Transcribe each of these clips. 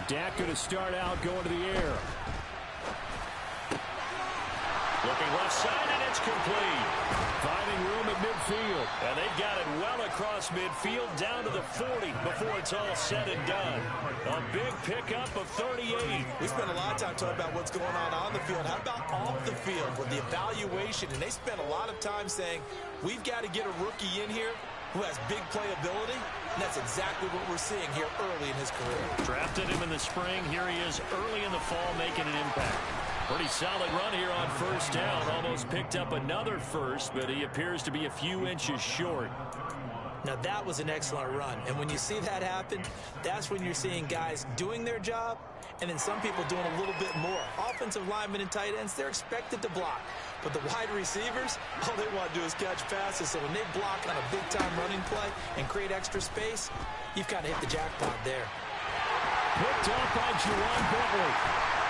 Dak going to start out going to the air. Looking left side, and it's complete. Finding room at midfield. And they've got it well across midfield down to the 40 before it's all said and done. A big pickup of 38. We spent a lot of time talking about what's going on the field. How about off the field with the evaluation? And they spent a lot of time saying, we've got to get a rookie in here who has big playability. And that's exactly what we're seeing here early in his career. Drafted him in the spring. Here he is early in the fall making an impact. Pretty solid run here on first down. Almost picked up another first, but he appears to be a few inches short. Now, that was an excellent run. And when you see that happen, that's when you're seeing guys doing their job and then some people doing a little bit more. Offensive linemen and tight ends, they're expected to block. But the wide receivers, all they want to do is catch passes. So when they block on a big-time running play and create extra space, you've kind of hit the jackpot there. Picked up by Juwan Bentley.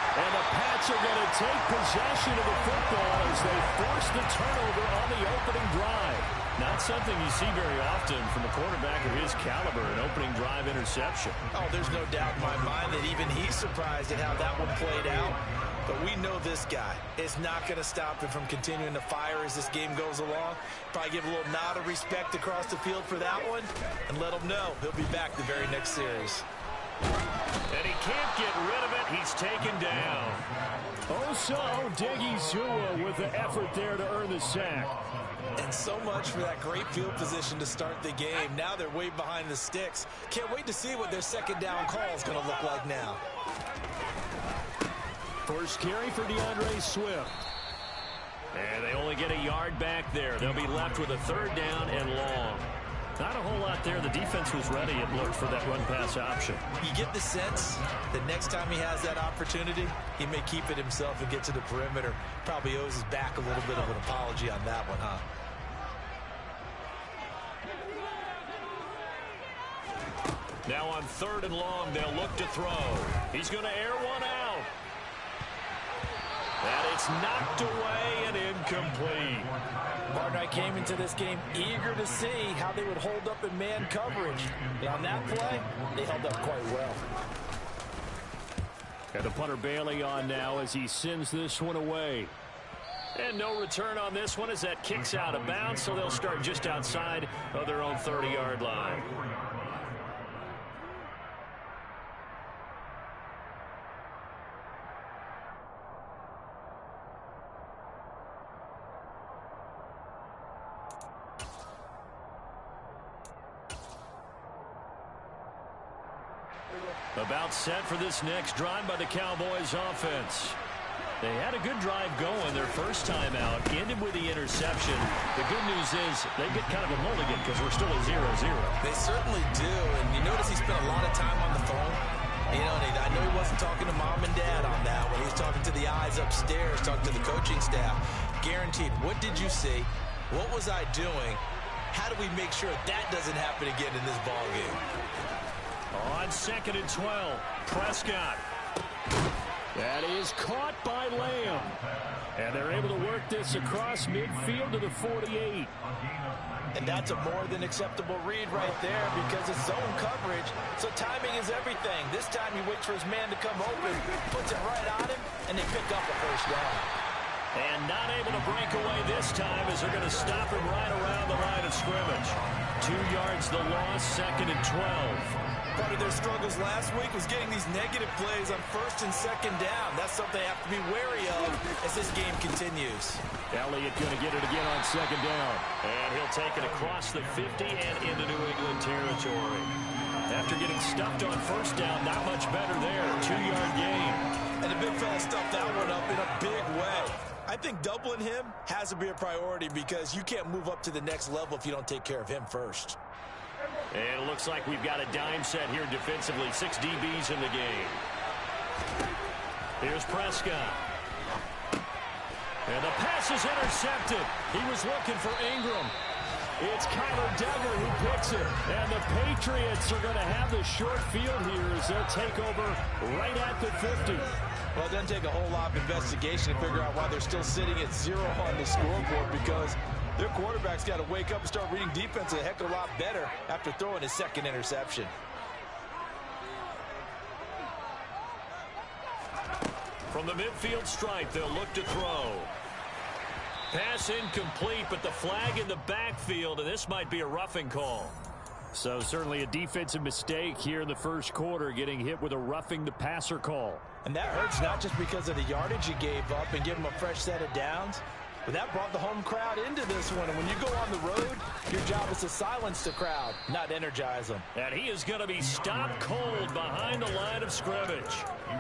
And the Pats are going to take possession of the football as they force the turnover on the opening drive. Not something you see very often from a quarterback of his caliber, an opening drive interception. Oh, there's no doubt in my mind that even he's surprised at how that one played out. But we know this guy is not going to stop him from continuing to fire as this game goes along. Probably give a little nod of respect across the field for that one and let him know he'll be back the very next series. And he can't get rid of it. He's taken down. Oh, so Diggy Zua with the effort there to earn the sack. And so much for that great field position to start the game. Now they're way behind the sticks. Can't wait to see what their second down call is going to look like now. First carry for DeAndre Swift. And they only get a yard back there. They'll be left with a third down and long. Not a whole lot there. The defense was ready, it looked, for that run-pass option. You get the sense that next time he has that opportunity, he may keep it himself and get to the perimeter. Probably owes his back a little bit of an apology on that one, huh? Now on third and long, they'll look to throw. He's going to air one out. And it's knocked away and incomplete. Partner, I came into this game eager to see how they would hold up in man coverage. And on that play, they held up quite well. Got the punter Bailey on now as he sends this one away. And no return on this one as that kicks out of bounds, so they'll start just outside of their own 30-yard line. About set for this next drive by the Cowboys offense. They had a good drive going their first time out, ended with the interception. The good news is they get kind of a mulligan because we're still at 0-0. They certainly do, and you notice he spent a lot of time on the phone. You know, I know he wasn't talking to mom and dad on that one. He was talking to the eyes upstairs, talking to the coaching staff. Guaranteed, what did you see? What was I doing? How do we make sure that doesn't happen again in this ballgame? On second and 12, Prescott. That is caught by Lamb. And they're able to work this across midfield to the 48. And that's a more than acceptable read right there because it's zone coverage, so timing is everything. This time he waits for his man to come open, puts it right on him, and they pick up a first down. And not able to break away this time as they're going to stop him right around the line of scrimmage. 2 yards the loss, second and 12. Part of their struggles last week was getting these negative plays on first and second down. That's something they have to be wary of as this game continues. Elliott going to get it again on second down. And he'll take it across the 50 and into New England territory. After getting stuffed on first down, not much better there. 2-yard gain. And the big fella stuffed that one up in a big way. I think doubling him has to be a priority because you can't move up to the next level if you don't take care of him first. And it looks like we've got a dime set here defensively. 6 DBs in the game. Here's Prescott. And the pass is intercepted. He was looking for Ingram. It's Kyler Duggar who picks it. And the Patriots are going to have the short field here as they'll take over right at the 50. Well, it doesn't take a whole lot of investigation to figure out why they're still sitting at 0 on the scoreboard because their quarterback's got to wake up and start reading defense a heck of a lot better after throwing his second interception. From the midfield stripe, they'll look to throw. Pass incomplete, but the flag in the backfield, and this might be a roughing call. So certainly a defensive mistake here in the first quarter, getting hit with a roughing the passer call. And that hurts not just because of the yardage you gave up and give them a fresh set of downs, but that brought the home crowd into this one. And when you go on the road, your job is to silence the crowd, not energize them. And he is going to be stopped cold behind the line of scrimmage.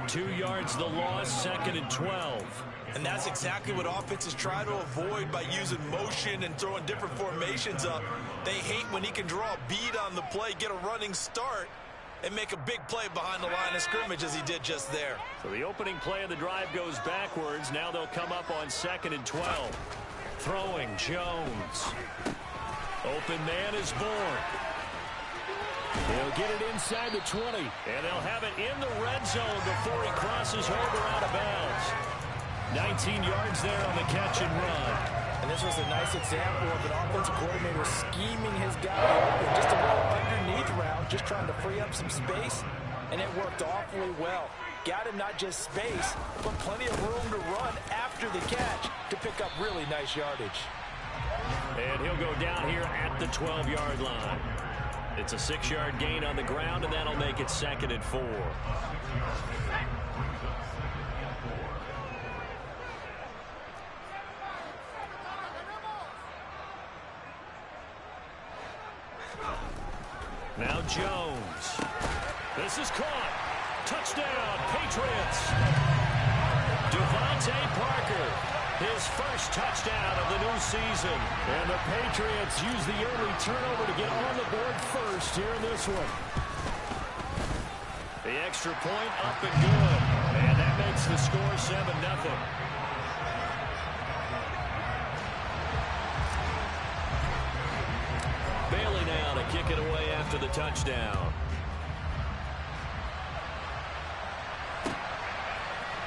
2 yards the loss, 2nd and 12. And that's exactly what offenses try to avoid by using motion and throwing different formations up. They hate when he can draw a bead on the play, get a running start, and make a big play behind the line of scrimmage as he did just there. So the opening play of the drive goes backwards. Now they'll come up on 2nd and 12. Throwing Jones. Open man is born. They'll get it inside the 20. And they'll have it in the red zone before he crosses over out of bounds. 19 yards there on the catch and run. And this was a nice example of an offensive coordinator scheming his guy open. Just a little underneath route, just trying to free up some space, and it worked awfully well. Got him not just space, but plenty of room to run after the catch to pick up really nice yardage. And he'll go down here at the 12-yard line. It's a 6-yard gain on the ground, and that'll make it 2nd and 4. Now Jones. This is caught. Touchdown, Patriots. Devontae Parker, his first touchdown of the new season. And the Patriots use the early turnover to get on the board first here in this one. The extra point up and good. And that makes the score 7-0. Bailey now to kick it away after the touchdown.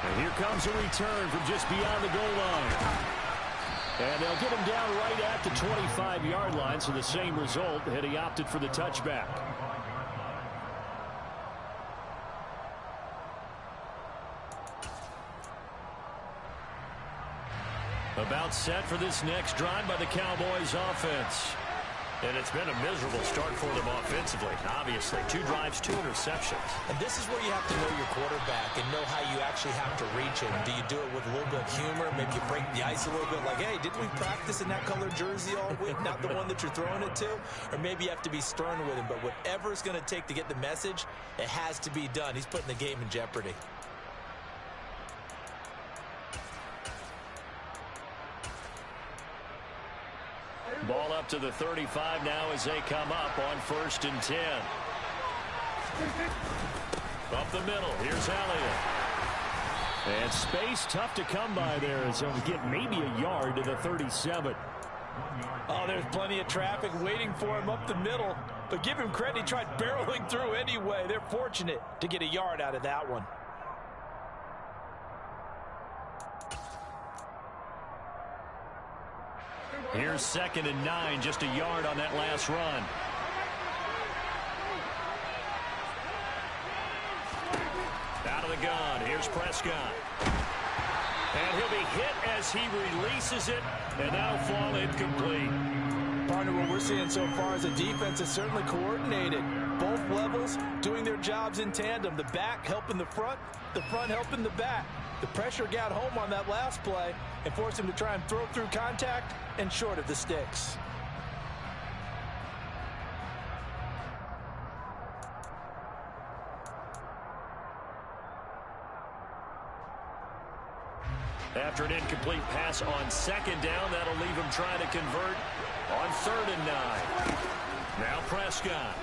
And here comes a return from just beyond the goal line. And they'll get him down right at the 25-yard line, so the same result had he opted for the touchback. About set for this next drive by the Cowboys offense. And it's been a miserable start for them offensively. Obviously, 2 drives, 2 interceptions. And this is where you have to know your quarterback and know how you actually have to reach him. Do you do it with a little bit of humor? Maybe you break the ice a little bit like, hey, didn't we practice in that colored jersey all week? Not the one that you're throwing it to? Or maybe you have to be stern with him. But whatever it's going to take to get the message, it has to be done. He's putting the game in jeopardy. Ball up to the 35 now as they come up on 1st and 10. Up the middle, here's Elliott. And space tough to come by there, so we get maybe a yard to the 37. Oh, there's plenty of traffic waiting for him up the middle. But give him credit, he tried barreling through anyway. They're fortunate to get a yard out of that one. Here's 2nd and 9, just a yard on that last run. Out of the gun, here's Prescott. And he'll be hit as he releases it, and that'll fall incomplete. Partner, what we're seeing so far is the defense is certainly coordinated. Both levels doing their jobs in tandem. The back helping the front helping the back. The pressure got home on that last play and forced him to try and throw through contact and short of the sticks. After an incomplete pass on 2nd down, that'll leave him trying to convert on 3rd and 9. Now Prescott.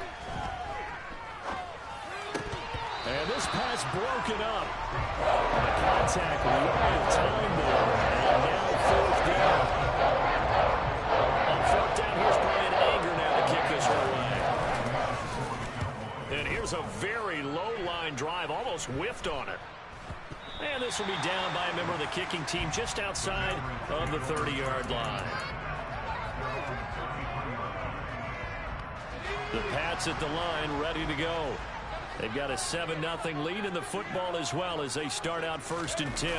And this pass broken up. The contact, long time there. And now 4th down. On 4th down, here's Brian Anger now to kick this away. And here's a very low-line drive, almost whiffed on it. And this will be down by a member of the kicking team just outside of the 30-yard line. The Pats at the line, ready to go. They've got a 7-0 lead in the football as well as they start out 1st and 10.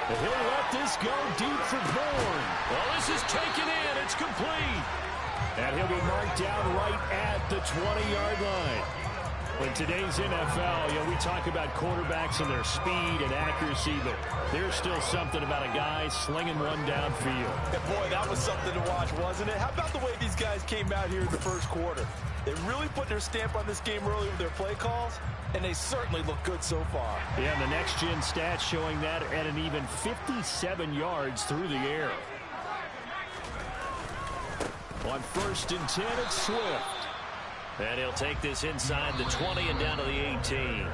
He'll let this go deep for Bourne. Well, this is taken in. It's complete. And he'll be marked down right at the 20-yard line. In today's NFL, we talk about quarterbacks and their speed and accuracy, but there's still something about a guy slinging one downfield. And boy, that was something to watch, wasn't it? How about the way these guys came out here in the first quarter? They really put their stamp on this game early with their play calls, and they certainly look good so far. Yeah, and the next-gen stats showing that at an even 57 yards through the air. On 1st and 10, it's Swift. And he'll take this inside the 20 and down to the 18.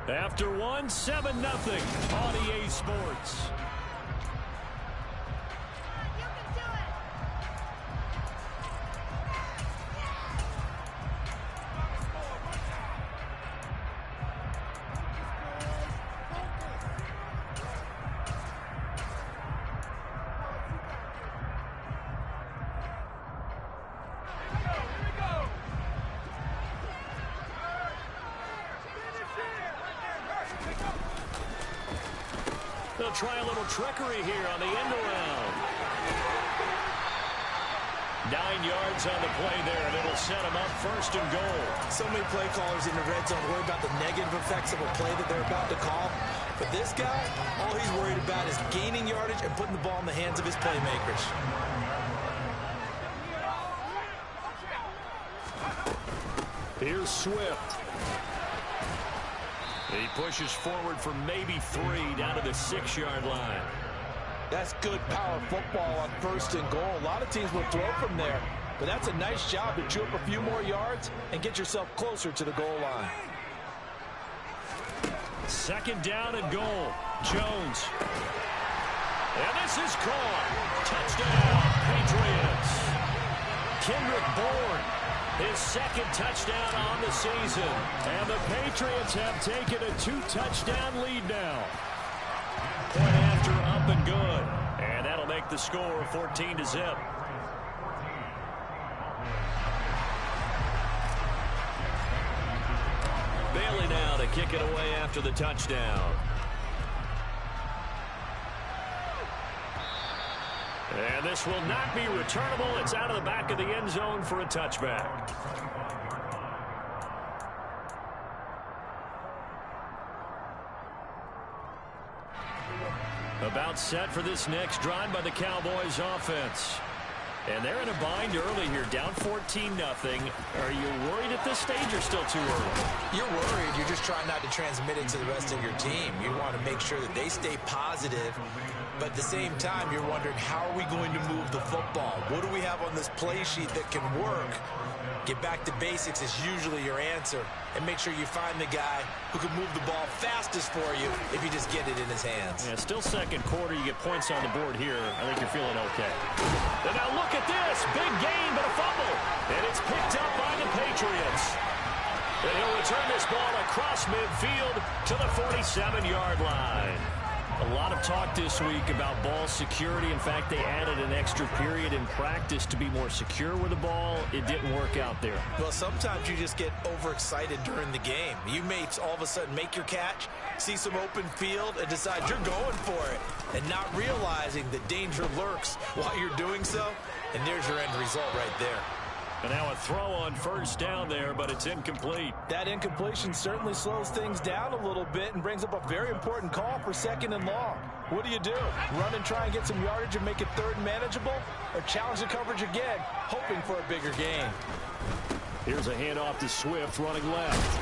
After 7-0 on EA Sports. They'll try a little trickery here on the end around. 9 yards on the play there, and it'll set them up 1st and goal. So many play callers in the red zone worry about the negative effects of a play that they're about to call. But this guy, all he's worried about is gaining yardage and putting the ball in the hands of his playmakers. Here's Swift. He pushes forward for maybe 3 down to the 6-yard line. That's good power football on 1st and goal. A lot of teams will throw from there, but that's a nice job to chew up a few more yards and get yourself closer to the goal line. 2nd down and goal. Jones. And this is caught. Touchdown, Patriots. Kendrick Bourne, his 2nd touchdown on the season. And the Patriots have taken a 2-touchdown lead now. Point after up and good. And that'll make the score 14-0. Bailey now to kick it away after the touchdown. And this will not be returnable. It's out of the back of the end zone for a touchback. About set for this next drive by the Cowboys offense. And they're in a bind early here, down 14-0. Are you worried at this stage or still too early? You're worried. You're just trying not to transmit it to the rest of your team. You want to make sure that they stay positive. But at the same time, you're wondering, how are we going to move the football? What do we have on this play sheet that can work? Get back to basics is usually your answer. And make sure you find the guy who can move the ball fastest for you if you just get it in his hands. Yeah, still second quarter. You get points on the board here. I think you're feeling okay. And now look at this. Big gain, but a fumble. And it's picked up by the Patriots. And he'll return this ball across midfield to the 47-yard line. A lot of talk this week about ball security. In fact, they added an extra period in practice to be more secure with the ball. It didn't work out there. Well, sometimes you just get overexcited during the game. You may all of a sudden make your catch, see some open field, and decide you're going for it, and not realizing that danger lurks while you're doing so. And there's your end result right there. And now a throw on 1st down there, but it's incomplete. That incompletion certainly slows things down a little bit and brings up a very important call for 2nd and long. What do? Run and try and get some yardage and make it 3rd and manageable? Or challenge the coverage again, hoping for a bigger gain? Here's a handoff to Swift running left.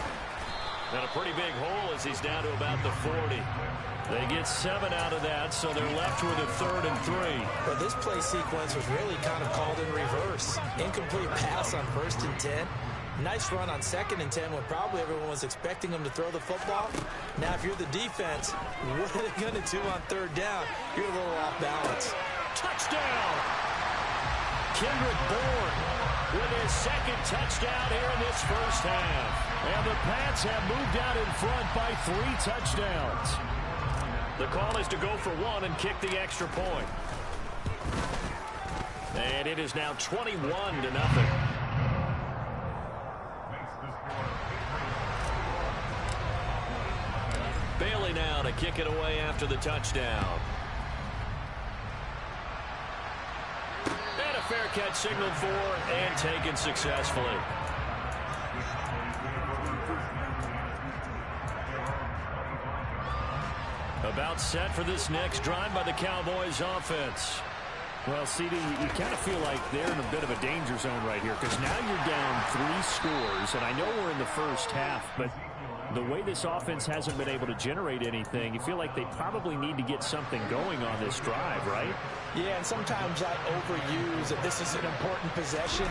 And a pretty big hole as he's down to about the 40. They get 7 out of that, so they're left with a 3rd and 3. Well, this play sequence was really kind of called in reverse. Incomplete pass on 1st and 10. Nice run on 2nd and 10 when probably everyone was expecting him to throw the football. Now, if you're the defense, what are they going to do on 3rd down? You're a little off balance. Touchdown! Kendrick Bourne with his 2nd touchdown here in this first half. And the Pats have moved out in front by 3 touchdowns. The call is to go for 1 and kick the extra point. And it is now 21-0. Bailey now to kick it away after the touchdown. And a fair catch signaled for and taken successfully. About set for this next drive by the Cowboys offense. Well, CD, you kind of feel like they're in a bit of a danger zone right here because now you're down 3 scores, and I know we're in the first half, but the way this offense hasn't been able to generate anything, you feel like they probably need to get something going on this drive, right? Yeah, and sometimes I overuse that this is an important possession,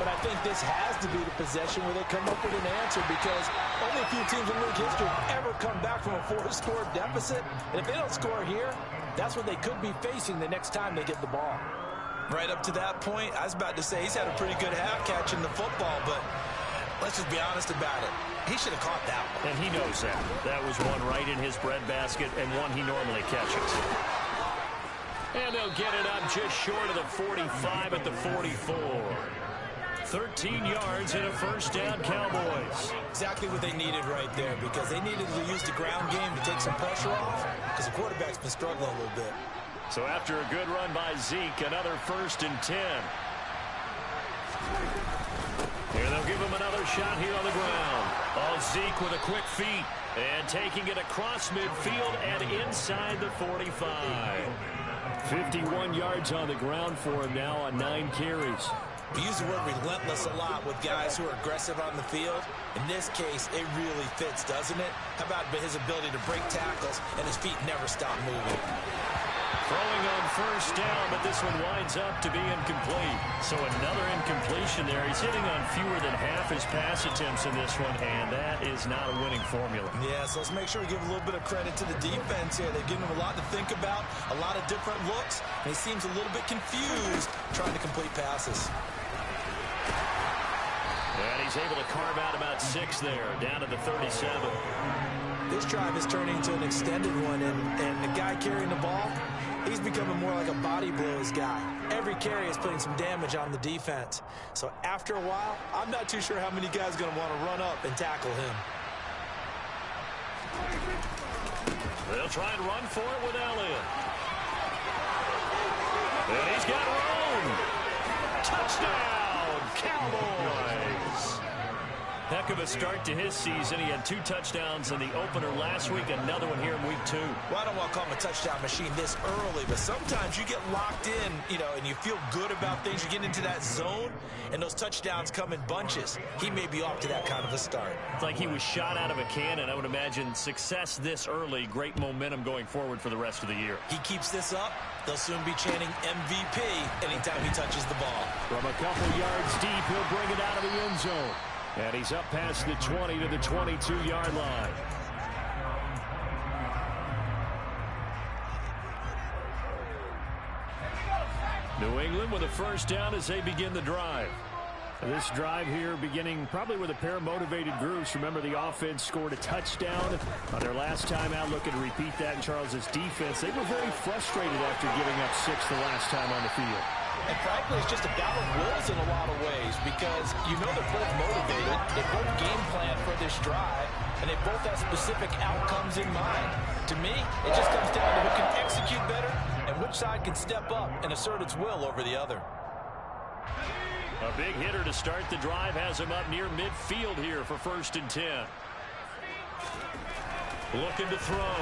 but I think this has to be the possession where they come up with an answer because only a few teams in league history have ever come back from a 4-score deficit, and if they don't score here, that's what they could be facing the next time they get the ball. Right up to that point, I was about to say he's had a pretty good half catching the football, but let's just be honest about it. He should have caught that one. And he knows that. That was one right in his breadbasket and one he normally catches. And they'll get it up just short of the 45 at the 44. 13 yards and a first down, Cowboys. Exactly what they needed right there because they needed to use the ground game to take some pressure off because the quarterback's been struggling a little bit. So after a good run by Zeke, another 1st and 10. Here they'll give him another shot here on the ground. Oh, Zeke with a quick feet and taking it across midfield and inside the 45. 51 yards on the ground for him now on 9 carries. We use the word relentless a lot with guys who are aggressive on the field. In this case, it really fits, doesn't it? How about his ability to break tackles and his feet never stop moving? Throwing on first down, but this one winds up to be incomplete. So another incompletion there. He's hitting on fewer than half his pass attempts in this one, and that is not a winning formula. Yeah, so let's make sure we give a little bit of credit to the defense here. They've given him a lot to think about, a lot of different looks, and he seems a little bit confused trying to complete passes. And he's able to carve out about 6 there, down to the 37. This drive is turning into an extended one, and the guy carrying the ball, he's becoming more like a body blows guy. Every carry is putting some damage on the defense. So after a while, I'm not too sure how many guys are going to want to run up and tackle him. They'll try and run for it with Elliott. And he's got room. Touchdown, Cowboys. Heck of a start to his season. He had 2 touchdowns in the opener last week, another one here in week 2. Well, I don't want to call him a touchdown machine this early, but sometimes you get locked in, and you feel good about things. You get into that zone, and those touchdowns come in bunches. He may be off to that kind of a start. It's like he was shot out of a cannon. I would imagine success this early, great momentum going forward for the rest of the year. He keeps this up, they'll soon be chanting MVP anytime he touches the ball. From a couple yards deep, he'll bring it out of the end zone. And he's up past the 20 to the 22-yard line. New England with a first down as they begin the drive. This drive here beginning probably with a pair of motivated groups. Remember, the offense scored a touchdown on their last time out. Looking to repeat that in Charles's defense. They were very frustrated after giving up 6 the last time on the field. And frankly, it's just a battle of wills in a lot of ways because they're both motivated. They both game plan for this drive, and they both have specific outcomes in mind. To me, it just comes down to who can execute better and which side can step up and assert its will over the other. A big hitter to start the drive has him up near midfield here for 1st and 10. Looking to throw.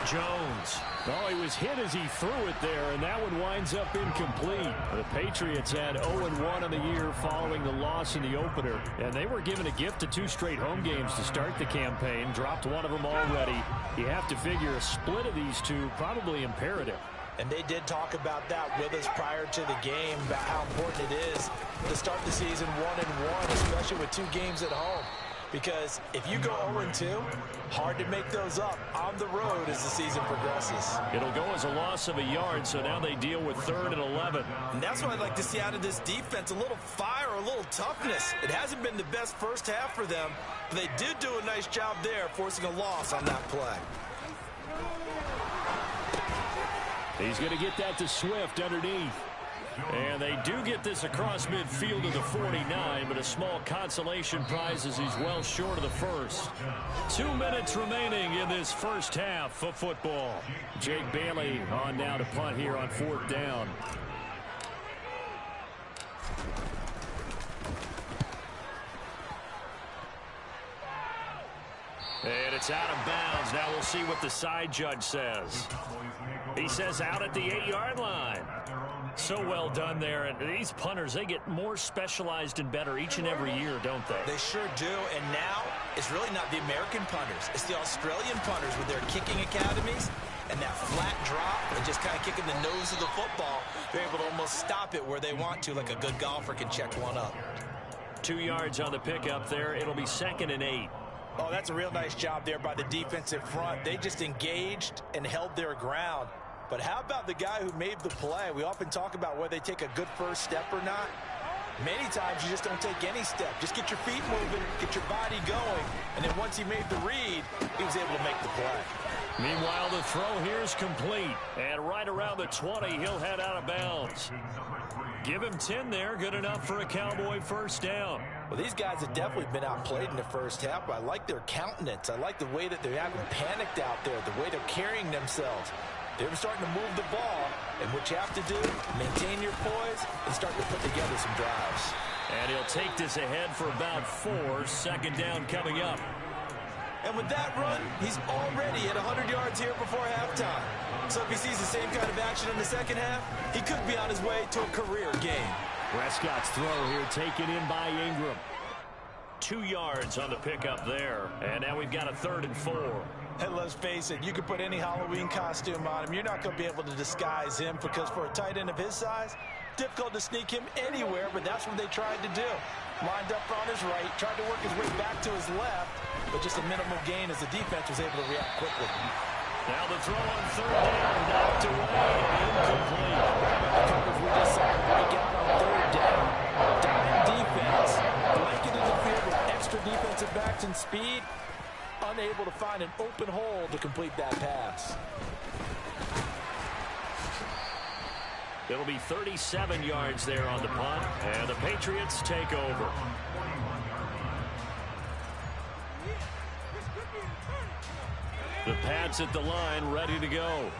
Jones. Oh, he was hit as he threw it there, and that one winds up incomplete. The Patriots had 0-1 on the year following the loss in the opener, and they were given a gift of 2 straight home games to start the campaign. Dropped one of them already. You have to figure a split of these 2 probably imperative. And they did talk about that with us prior to the game, about how important it is to start the season 1-1, especially with 2 games at home. Because if you go 0-2, hard to make those up on the road as the season progresses. It'll go as a loss of a yard, so now they deal with 3rd and 11. And that's what I'd like to see out of this defense, a little fire, a little toughness. It hasn't been the best first half for them, but they did do a nice job there, forcing a loss on that play. He's going to get that to Swift underneath. And they do get this across midfield to the 49, but a small consolation prize as he's well short of the first. 2 minutes remaining in this first half of football. Jake Bailey on now to punt here on 4th down. And it's out of bounds. Now we'll see what the side judge says. He says out at the 8-yard line. So well done there. And these punters, they get more specialized and better each and every year, don't they? They sure do. And now it's really not the American punters. It's the Australian punters with their kicking academies and that flat drop and just kind of kicking the nose of the football. They're able to almost stop it where they want to, like a good golfer can check one up. 2 yards on the pickup there. It'll be 2nd and 8. Oh, that's a real nice job there by the defensive front. They just engaged and held their ground. But how about the guy who made the play? We often talk about whether they take a good first step or not. Many times you just don't take any step. Just get your feet moving, get your body going, and then once he made the read, he was able to make the play. Meanwhile, the throw here is complete. And right around the 20, he'll head out of bounds. Give him 10 there. Good enough for a Cowboy first down. Well, these guys have definitely been outplayed in the first half, but I like their countenance. I like the way that they haven't panicked out there, the way they're carrying themselves. They're starting to move the ball, and what you have to do, maintain your poise and start to put together some drives. And he'll take this ahead for about 4. 2nd down coming up. And with that run, he's already at 100 yards here before halftime. So if he sees the same kind of action in the second half, he could be on his way to a career game. Prescott's throw here taken in by Ingram. 2 yards on the pickup there. And now we've got a 3rd and 4. And let's face it, you could put any Halloween costume on him. You're not going to be able to disguise him because for a tight end of his size, difficult to sneak him anywhere, but that's what they tried to do. Lined up on his right, tried to work his way back to his left, but just a minimal gain as the defense was able to react quickly. Now the throw on 3rd down, knocked away, incomplete. Coverage we just saw break out on 3rd down. Dime defense, blanketed the field with extra defensive backs and speed, unable to find an open hole to complete that pass. It'll be 37 yards there on the punt, and the Patriots take over. The Pats at the line, ready to go.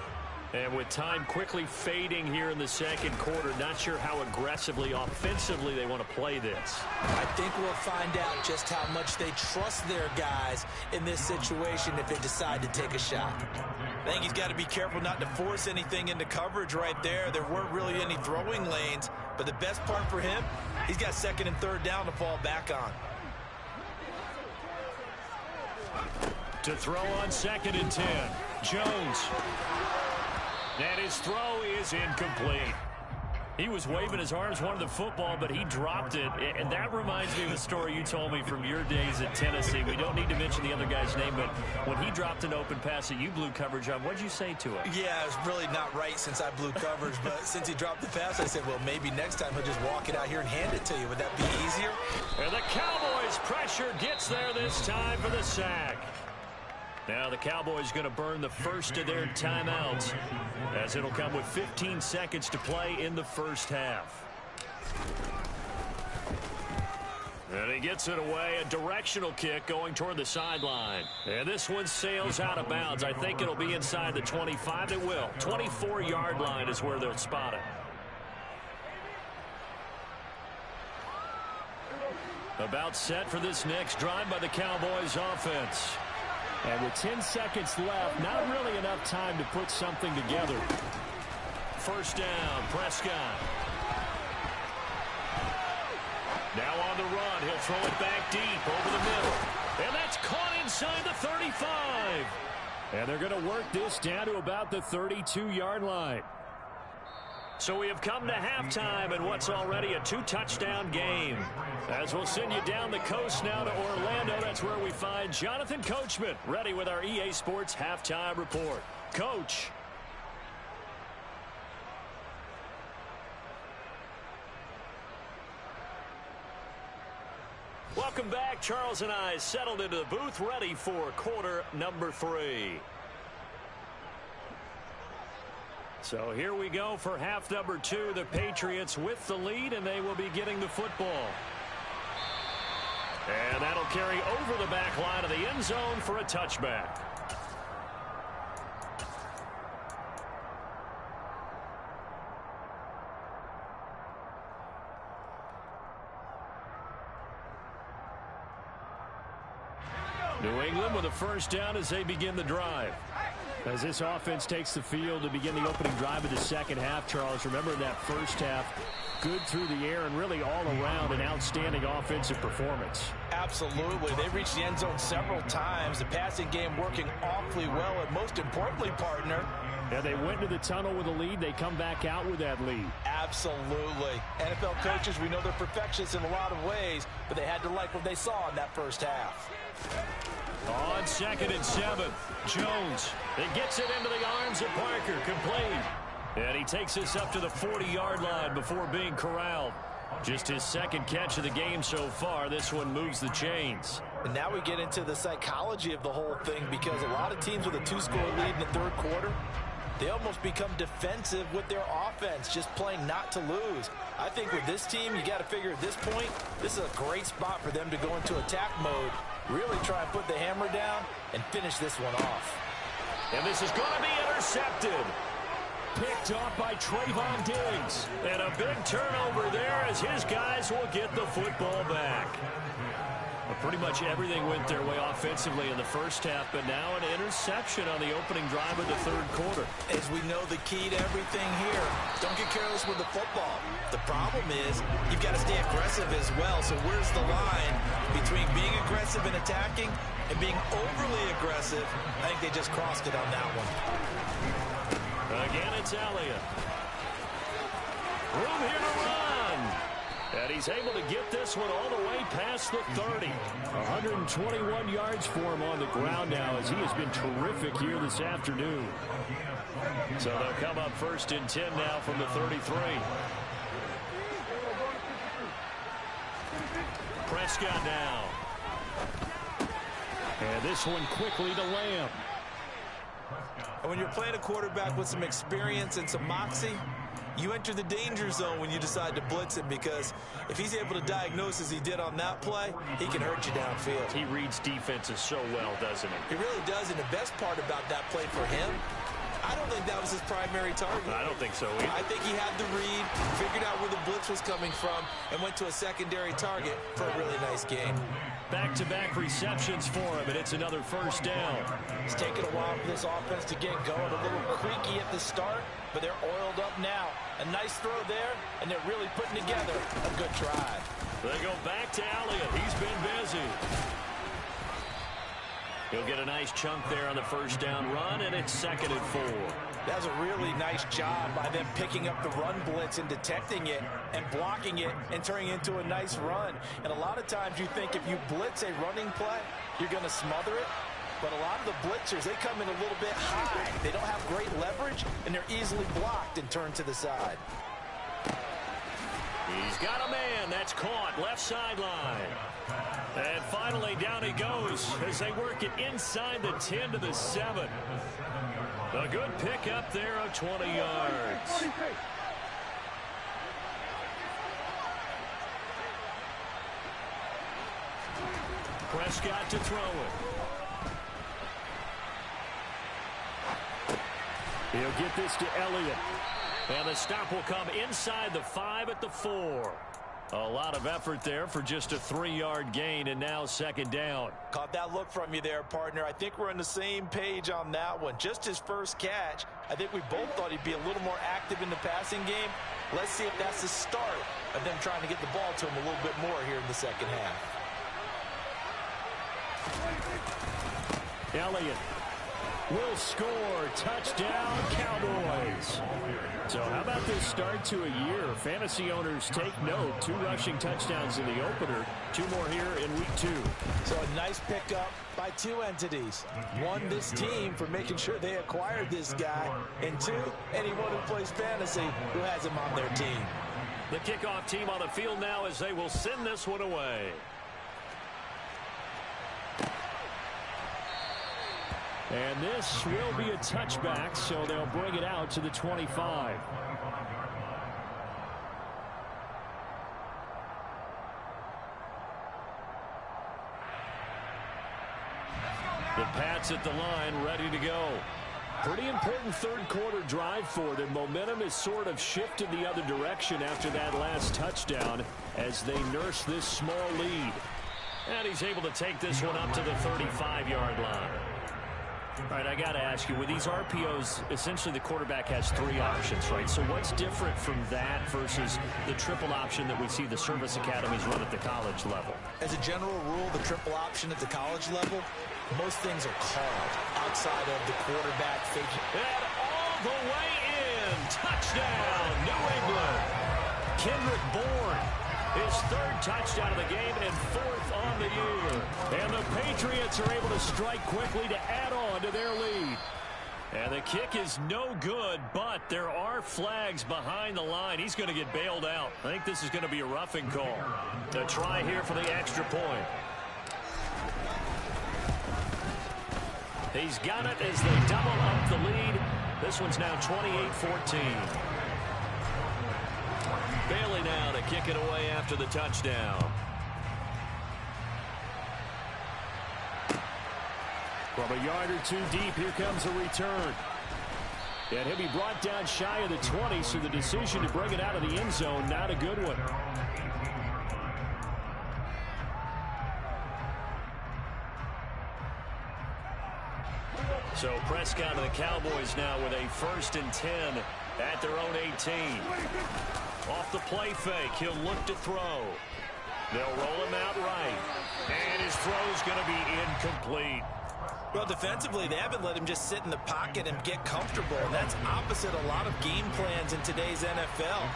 And with time quickly fading here in the second quarter, not sure how aggressively, offensively they want to play this. I think we'll find out just how much they trust their guys in this situation if they decide to take a shot. I think he's got to be careful not to force anything into coverage right there. There weren't really any throwing lanes, but the best part for him, he's got 2nd and 3rd down to fall back on. To throw on 2nd and 10, Jones. And his throw is incomplete. He was waving his arms, wanted the football, but he dropped it. And that reminds me of a story you told me from your days at Tennessee. We don't need to mention the other guy's name, but when he dropped an open pass that you blew coverage on, what'd you say to it? Yeah, it was really not right since I blew coverage, but since he dropped the pass, I said, well, maybe next time he'll just walk it out here and hand it to you. Would that be easier? And the Cowboys' pressure gets there this time for the sack. Now the Cowboys going to burn the first of their timeouts as it'll come with 15 seconds to play in the first half. And he gets it away, a directional kick going toward the sideline. And this one sails out of bounds. I think it'll be inside the 25. It will. 24-yard line is where they'll spot it. About set for this next drive by the Cowboys offense. And with 10 seconds left, not really enough time to put something together. First down, Prescott. Now on the run, he'll throw it back deep over the middle. And that's caught inside the 35. And they're going to work this down to about the 32-yard line. So we have come to halftime in what's already a 2-touchdown game. As we'll send you down the coast now to Orlando, that's where we find Jonathan Coachman, ready with our EA Sports Halftime Report. Coach. Welcome back. Charles and I settled into the booth, ready for quarter number 3. So here we go for half number 2. The Patriots with the lead, and they will be getting the football. And that'll carry over the back line of the end zone for a touchback. New England with a first down as they begin the drive. As this offense takes the field to begin the opening drive of the second half, Charles, remember in that first half, good through the air and really all around an outstanding offensive performance. Absolutely. They reached the end zone several times. The passing game working awfully well, and most importantly, partner, yeah, they went into the tunnel with a lead. They come back out with that lead. Absolutely. NFL coaches, we know they're perfectionists in a lot of ways, but they had to like what they saw in that first half. On 2nd and 7, Jones. It gets it into the arms of Parker, complete. And he takes this up to the 40-yard line before being corralled. Just his second catch of the game so far. This one moves the chains. And now we get into the psychology of the whole thing, because a lot of teams with a 2-score lead in the third quarter, they almost become defensive with their offense, just playing not to lose. I think with this team, you got to figure at this point, this is a great spot for them to go into attack mode, really try and put the hammer down and finish this one off. And this is going to be intercepted. Picked off by Trayvon Diggs. And a big turnover there as his guys will get the football back. Pretty much everything went their way offensively in the first half, but now an interception on the opening drive of the third quarter. As we know, the key to everything here, don't get careless with the football. The problem is you've got to stay aggressive as well. So where's the line between being aggressive and attacking and being overly aggressive? I think they just crossed it on that one. Again, it's Elliott. Room here to run. And he's able to get this one all the way past the 30. 121 yards for him on the ground now, as he has been terrific here this afternoon. So they'll come up 1st and 10 now from the 33. Prescott now. And this one quickly to Lamb. And when you're playing a quarterback with some experience and some moxie, you enter the danger zone when you decide to blitz him, because if he's able to diagnose as he did on that play, he can hurt you downfield. He reads defenses so well, doesn't he? He really does, and the best part about that play for him, I don't think that was his primary target. I don't think so either. I think he had the read, figured out where the blitz was coming from, and went to a secondary target for a really nice game. Back-to-back receptions for him, and it's another first down. It's taken a while for this offense to get going. A little creaky at the start, but they're oiled up now. A nice throw there, and they're really putting together a good drive. They go back to Elliott. He's been busy. He'll get a nice chunk there on the first down run, and it's 2nd and 4. That was a really nice job by them picking up the run blitz and detecting it and blocking it and turning it into a nice run. And a lot of times you think if you blitz a running play, you're going to smother it. But a lot of the blitzers, they come in a little bit high. They don't have great leverage, and they're easily blocked and turned to the side. He's got a man. That's caught. Left sideline. And finally, down he goes as they work it inside the 10 to the 7. A good pickup there of 20 yards. Prescott to throw it. He'll get this to Elliott. And the stop will come inside the 5 at the 4. A lot of effort there for just a 3-yard gain, and now 2nd down. Caught that look from you there, partner. I think we're on the same page on that one. Just his first catch. I think we both thought he'd be a little more active in the passing game. Let's see if that's the start of them trying to get the ball to him a little bit more here in the second half. Elliott will score. Touchdown, Cowboys. So how about this start to a year? Fantasy owners take note. 2 rushing touchdowns in the opener. 2 more here in week 2. So a nice pickup by 2 entities. 1, this team for making sure they acquired this guy. And 2, anyone who plays fantasy who has him on their team. The kickoff team on the field now as they will send this one away. And this will be a touchback, so they'll bring it out to the 25. The Pats at the line, ready to go. Pretty important third quarter drive for them. Momentum has sort of shifted the other direction after that last touchdown as they nurse this small lead. And he's able to take this one up to the 35-yard line. All right, I got to ask you, with these RPOs, essentially the quarterback has three options, right? So what's different from that versus the triple option that we see the service academies run at the college level? As a general rule, the triple option at the college level, most things are called outside of the quarterback figure. And all the way in. Touchdown, New England. Kendrick Bourne, his third touchdown of the game and fourth on the year. And the Patriots are able to strike quickly to add on to their lead. And the kick is no good, but there are flags behind the line. He's going to get bailed out. I think this is going to be a roughing call. A try here for the extra point. He's got it as they double up the lead. This one's now 28-14. Bailey now to kick it away after the touchdown. From a yard or two deep, here comes a return. And he'll be brought down shy of the 20, so the decision to bring it out of the end zone, not a good one. So Prescott and the Cowboys now with a 1st and 10 at their own 18. Off the play fake, he'll look to throw. They'll roll him out right. And his throw's going to be incomplete. Well, defensively, they haven't let him just sit in the pocket and get comfortable. And that's opposite a lot of game plans in today's NFL.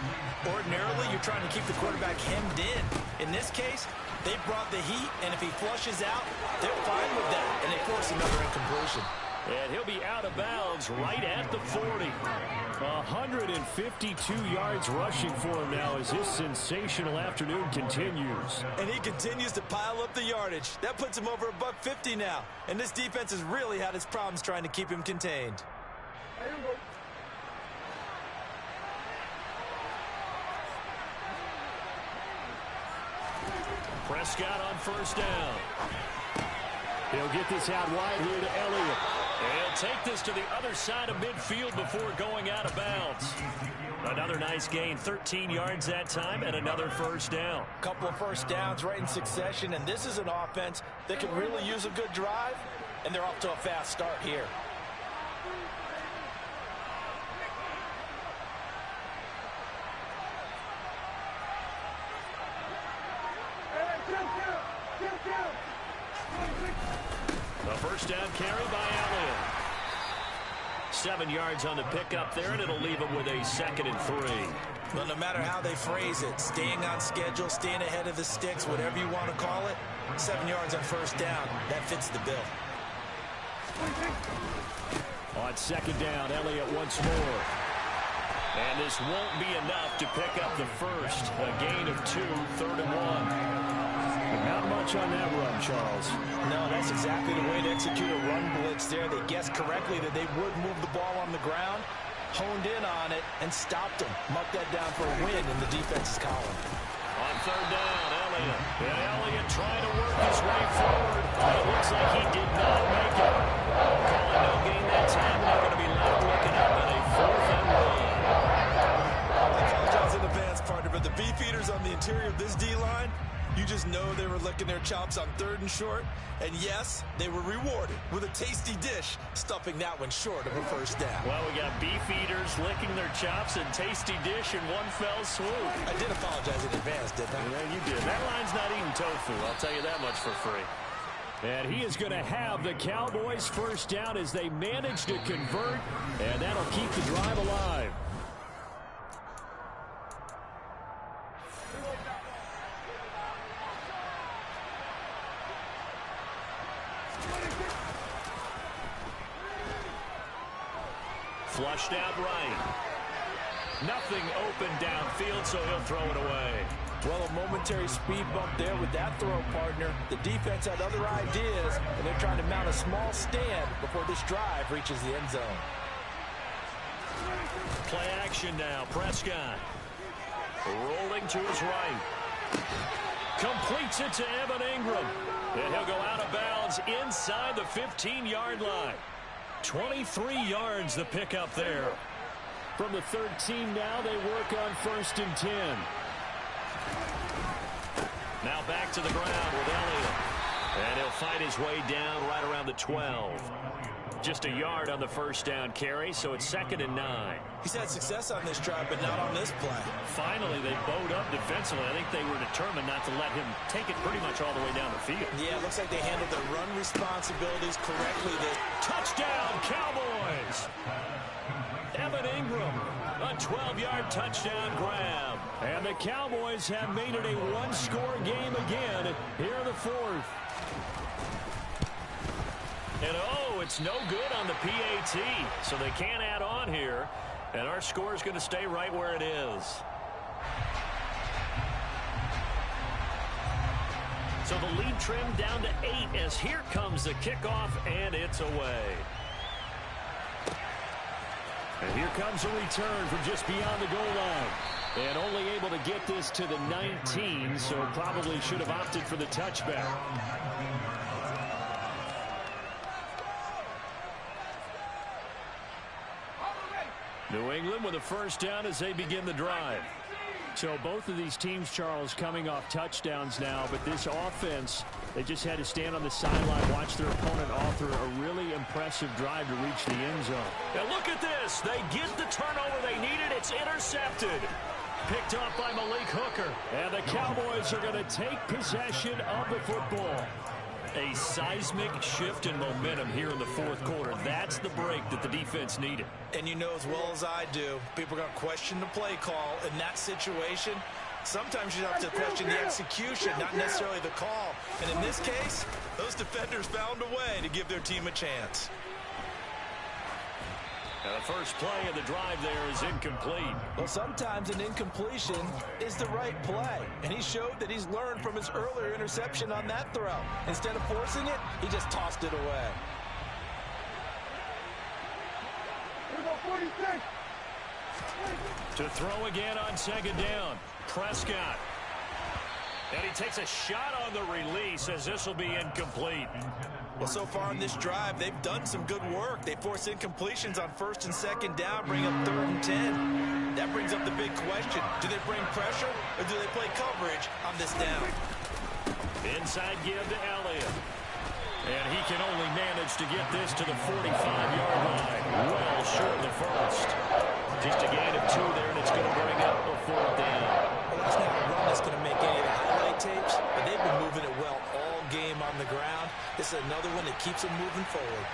Ordinarily, you're trying to keep the quarterback hemmed in. In this case, they brought the heat, and if he flushes out, they're fine with that. And they force another incompletion. And he'll be out of bounds right at the 40. 152 yards rushing for him now as his sensational afternoon continues. And he continues to pile up the yardage. That puts him over $150 now. And this defense has really had its problems trying to keep him contained. Prescott on 1st down. He'll get this out wide here to Elliott. He'll take this to the other side of midfield before going out of bounds. Another nice gain, 13 yards that time, and another 1st down. Couple of 1st downs right in succession, and this is an offense that can really use a good drive, and they're off to a fast start here. A 1st down carry by Elliott. 7 yards on the pickup there, and it'll leave him with a 2nd and 3. Well, no matter how they phrase it, staying on schedule, staying ahead of the sticks, whatever you want to call it, 7 yards on 1st down, that fits the bill. On 2nd down, Elliott once more. And this won't be enough to pick up the first. A gain of 2, 3rd and 1. Not much on that run, Charles. No, that's exactly the way to execute a run blitz there. They guessed correctly that they would move the ball on the ground, honed in on it, and stopped them. Mark that down for a win in the defense's column. On 3rd down, Elliott. And Elliott trying to work his way forward. It looks like he did not make it. Calling no gain that time. They're going to be left looking up at a 4th and 1. I apologize in advance, partner, but the beefeaters on the interior of this D-line, you just know they were licking their chops on 3rd and short. And yes, they were rewarded with a tasty dish, stuffing that one short of a 1st down. Well, we got beef eaters licking their chops and tasty dish in one fell swoop. I did apologize in advance, didn't I? Yeah, you did. That line's not eating tofu, I'll tell you that much for free. And he is going to have the Cowboys 1st down as they manage to convert, and that'll keep the drive alive. Flushed out right. Nothing open downfield, so he'll throw it away. Well, a momentary speed bump there with that throw, partner. The defense had other ideas, and they're trying to mount a small stand before this drive reaches the end zone. Play action now. Prescott rolling to his right. Completes it to Evan Ingram. And he'll go out of bounds inside the 15-yard line. 23 yards the pickup there. From the 13 now, they work on 1st and 10. Now back to the ground with Elliott. And he'll fight his way down right around the 12. Just a yard on the first down carry, so it's 2nd and 9. He's had success on this drive, but not on this play. Finally, they bowed up defensively. I think they were determined not to let him take it pretty much all the way down the field. Yeah, it looks like they handled their run responsibilities correctly. Touchdown, Cowboys! Evan Ingram, a 12-yard touchdown grab. And the Cowboys have made it a one-score game again here in the 4th. And it's no good on the PAT, so they can't add on here. And our score is going to stay right where it is. So the lead trimmed down to 8 as here comes the kickoff, and it's away. And here comes a return from just beyond the goal line. And only able to get this to the 19, so probably should have opted for the touchback. New England with a first down as they begin the drive. So both of these teams, Charles, coming off touchdowns now, but this offense, they just had to stand on the sideline, watch their opponent author a really impressive drive to reach the end zone. And look at this. They get the turnover they needed. It's intercepted. Picked up by Malik Hooker. And the Cowboys are going to take possession of the football. A seismic shift in momentum here in the 4th quarter. That's the break that the defense needed. And you know as well as I do, people are going to question the play call in that situation. Sometimes you have to question the execution, not necessarily the call. And in this case, those defenders found a way to give their team a chance. And the first play of the drive there is incomplete. Well, sometimes an incompletion is the right play. And he showed that he's learned from his earlier interception on that throw. Instead of forcing it, he just tossed it away. To throw again on 2nd down. Prescott. And he takes a shot on the release as this will be incomplete. Well, so far in this drive, they've done some good work. They force incompletions on 1st and 2nd down, bring up 3rd and 10. That brings up the big question. Do they bring pressure or do they play coverage on this down? Inside give to Elliott. And he can only manage to get this to the 45-yard line. Well short of the first. Just a gain of 2 there, and it's going to bring up a 4th down. Well, that's not a run that's going to make any of the highlight tapes, but they've been moving it well all game on the ground. This is another one that keeps them moving forward.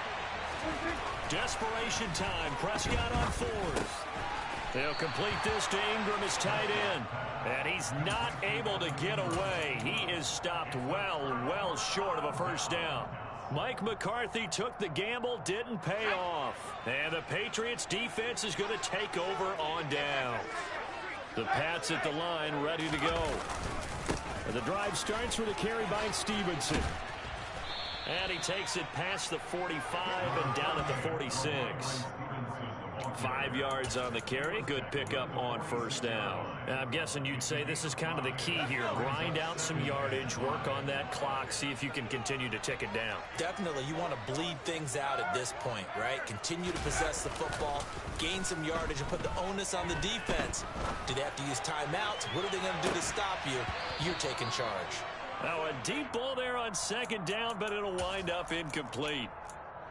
Desperation time. Prescott on 4th. They'll complete this to Ingram, his tight end. And he's not able to get away. He is stopped well short of a first down. Mike McCarthy took the gamble, didn't pay off. And the Patriots defense is going to take over on down. The Pats at the line, ready to go. And the drive starts with a carry by Stevenson. And he takes it past the 45 and down at the 46. 5 yards on the carry. Good pickup on first down. I'm guessing you'd say this is kind of the key here. Grind out some yardage, work on that clock, see if you can continue to tick it down. Definitely. You want to bleed things out at this point, right? Continue to possess the football, gain some yardage, and put the onus on the defense. Do they have to use timeouts? What are they going to do to stop you? You're taking charge. Now a deep ball there on 2nd down, but it'll wind up incomplete.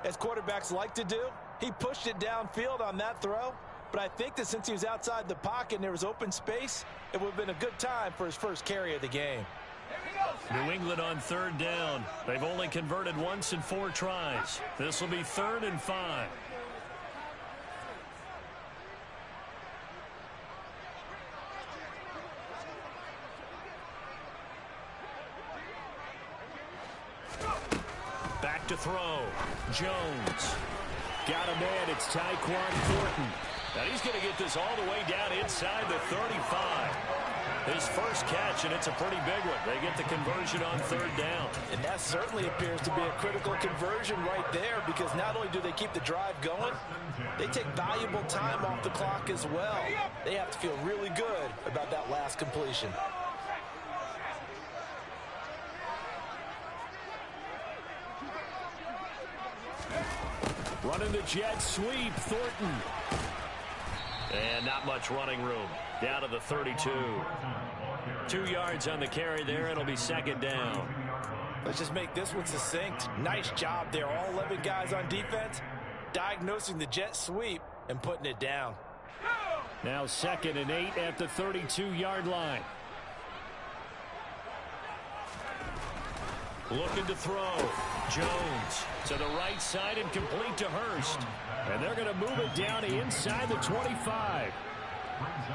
As quarterbacks like to do, he pushed it downfield on that throw, but I think that since he was outside the pocket and there was open space, it would have been a good time for his first carry of the game. New England on 3rd down. They've only converted once in 4 tries. This will be 3rd and 5. Back to throw. Jones. Got a man. It's Tyquan Thornton. Now he's going to get this all the way down inside the 35. His first catch, and it's a pretty big one. They get the conversion on third down. And that certainly appears to be a critical conversion right there, because not only do they keep the drive going, they take valuable time off the clock as well. They have to feel really good about that last completion. Running the jet sweep, Thornton. And not much running room. Down to the 32. 2 yards on the carry there. It'll be second down. Let's just make this one succinct. Nice job there. All 11 guys on defense diagnosing the jet sweep and putting it down. Now 2nd and 8 at the 32-yard line. Looking to throw. Jones to the right side and complete to Hurst. And they're going to move it down inside the 25.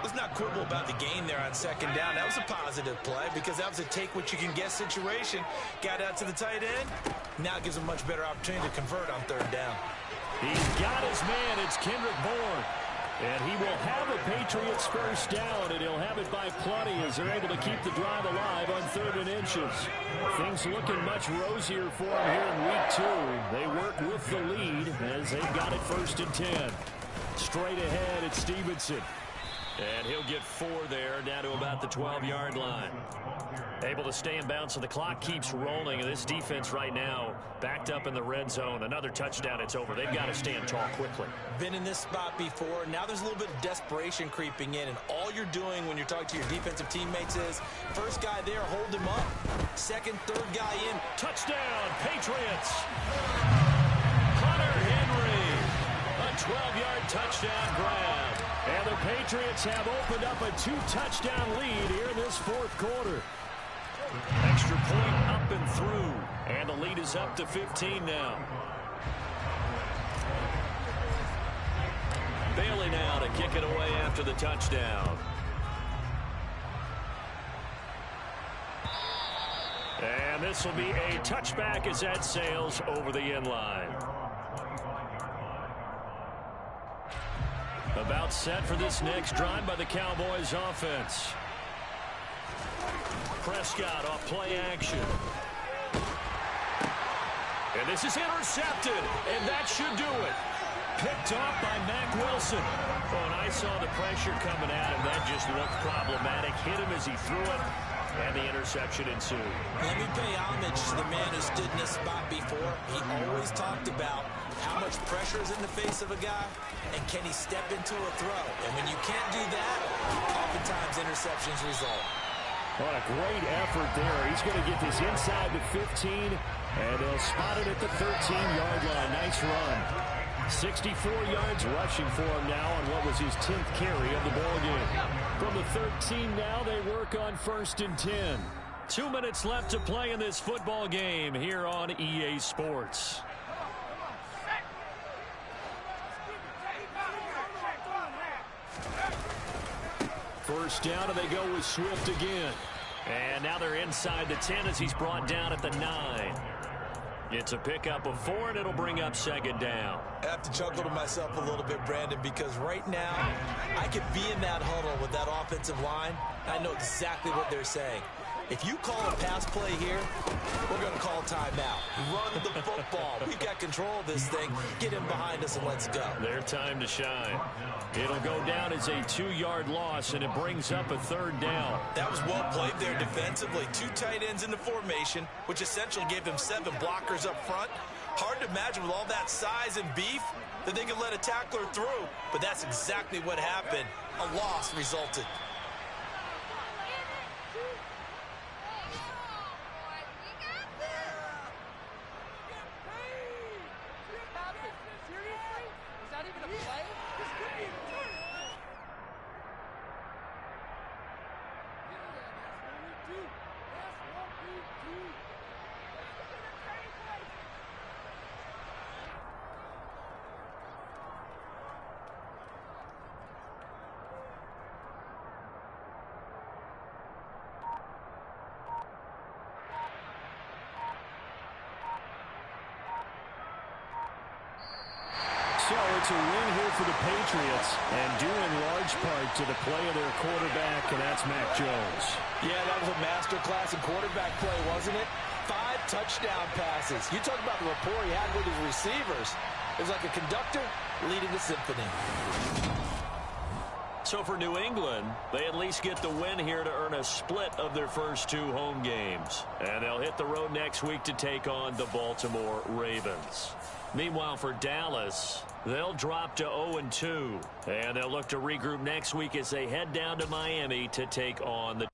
Let's not quibble about the gain there on second down. That was a positive play because that was a take-what-you-can-get situation. Got out to the tight end. Now gives a much better opportunity to convert on third down. He's got his man. It's Kendrick Bourne. And he will have the Patriots first down, and he'll have it by plenty as they're able to keep the drive alive on 3rd and inches. Things looking much rosier for them here in week 2. They work with the lead as they've got it 1st and 10. Straight ahead, it's Stevenson. And he'll get 4 there, down to about the 12-yard line. Able to stay in bounds, so the clock keeps rolling. And this defense right now backed up in the red zone. Another touchdown, it's over. They've got to stand tall quickly. Been in this spot before. Now there's a little bit of desperation creeping in. And all you're doing when you're talking to your defensive teammates is, first guy there, hold him up. Second, third guy in. Touchdown, Patriots. Hunter Henry. A 12-yard touchdown grab. And the Patriots have opened up a 2-touchdown lead here in this 4th quarter. Extra point up and through. And the lead is up to 15 now. Bailey now to kick it away after the touchdown. And this will be a touchback as that sails over the end line. About set for this next drive by the Cowboys offense. Prescott off play action. And this is intercepted, and that should do it. Picked off by Mack Wilson. Oh, and I saw the pressure coming at him. That just looked problematic. Hit him as he threw it, and the interception ensued. Let me pay homage to the man who stood in this spot before. He always talked about how much pressure is in the face of a guy, and can he step into a throw? And when you can't do that, oftentimes interceptions result. What a great effort there. He's going to get this inside the 15, and they'll spot it at the 13-yard line. Nice run. 64 yards rushing for him now on what was his 10th carry of the ballgame. From the 13 now, they work on 1st and 10. 2 minutes left to play in this football game here on EA Sports. First down, and they go with Swift again. And now they're inside the 10 as he's brought down at the 9. It's a pickup of 4, and it'll bring up 2nd down. I have to chuckle to myself a little bit, Brandon, because right now I could be in that huddle with that offensive line. I know exactly what they're saying. If you call a pass play here, we're going to call timeout. Run the football. We've got control of this thing. Get him behind us and let's go. Their time to shine. It'll go down as a 2-yard loss, and it brings up a 3rd down. That was well played there defensively. 2 tight ends in the formation, which essentially gave them 7 blockers up front. Hard to imagine with all that size and beef that they could let a tackler through, but that's exactly what happened. A loss resulted. So it's a win here for the Patriots, and due in large part to the play of their quarterback, and that's Mac Jones. Yeah, that was a masterclass in quarterback play, wasn't it? 5 touchdown passes. You talk about the rapport he had with his receivers. It was like a conductor leading the symphony. So for New England, they at least get the win here to earn a split of their first 2 home games. And they'll hit the road next week to take on the Baltimore Ravens. Meanwhile, for Dallas, they'll drop to 0-2. And they'll look to regroup next week as they head down to Miami to take on the